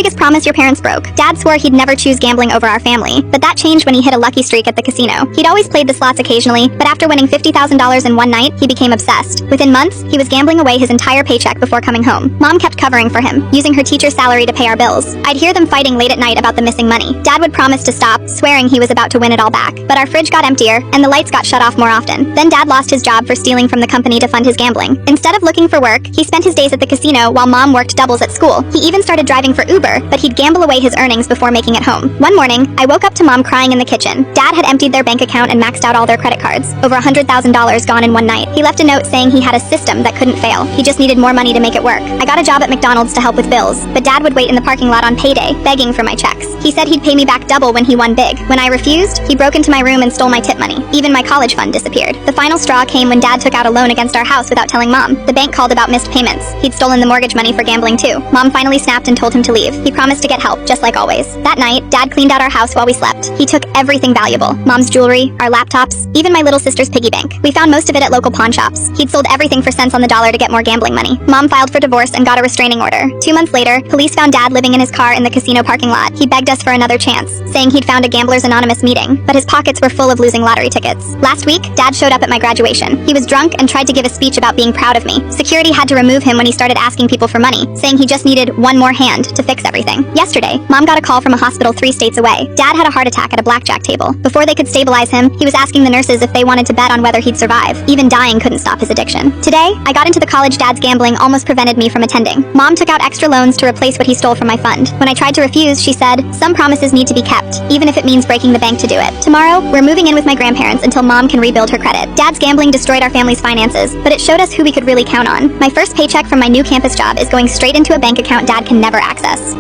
biggest promise your parents broke? Dad swore he'd never choose gambling over our family, but that changed when he hit a lucky streak at the casino. He'd always played the slots occasionally, but after winning $50,000 in one night, he became obsessed. Within months, he was gambling away his entire paycheck before coming home. Mom kept covering for him, using her teacher's salary to pay our bills. I'd hear them fighting late at night about the missing money. Dad would promise to stop, swearing he was about to win it all back. But our fridge got emptier, and the lights got shut off more often. Then Dad lost his job for stealing from the company to fund his gambling. Instead of looking for work, he spent his days at the casino while Mom worked doubles at school. He even started driving for Uber, but he'd gamble away his earnings before making it home. One morning, I woke up to Mom crying in the kitchen. Dad had emptied their bank account and maxed out all their credit cards. Over $100,000 gone in one night. He left a note saying he had a system that couldn't fail. He just needed more money to make it work. I got a job at McDonald's to help with bills, but Dad would wait in the parking lot on payday, begging for my checks. He said he'd pay me back double when he won big. When I refused, he broke into my room and stole my tip money. Even my college fund disappeared. The final straw came when Dad took out a loan against our house without telling Mom. The bank called about missed payments. He'd stolen the mortgage money for gambling too. Mom finally snapped and told him to leave. He promised to get help, just like always. That night, Dad cleaned out our house while we slept. He took everything valuable. Mom's jewelry, our laptops, even my little sister's piggy bank. We found most of it at local pawn shops. He'd sold everything for cents on the dollar to get more gambling money. Mom filed for divorce and got a restraining order. 2 months later, police found Dad living in his car in the casino parking lot. He begged us for another chance, saying he'd found a Gamblers Anonymous meeting, but his pockets were full of losing lottery tickets. Last week, Dad showed up at my graduation. He was drunk and tried to give a speech about being proud of me. Security had to remove him when he started asking people for money, saying he just needed one more hand to fix everything. Yesterday, Mom got a call from a hospital 3 states away. Dad had a heart attack at a blackjack table. Before they could stabilize him, he was asking the nurses if they wanted to bet on whether he'd survive. Even dying couldn't stop his addiction. Today, I got into the college Dad's gambling almost prevented me from attending. Mom took out extra loans to replace what he stole from my fund. When I tried to refuse, she said, "Some promises need to be kept, even if it means breaking the bank to do it." Tomorrow, we're moving in with my grandparents until Mom can rebuild her credit. Dad's gambling destroyed our family's finances, but it showed us who we could really count on. My first paycheck from my new campus job is going straight into a bank account Dad can never access.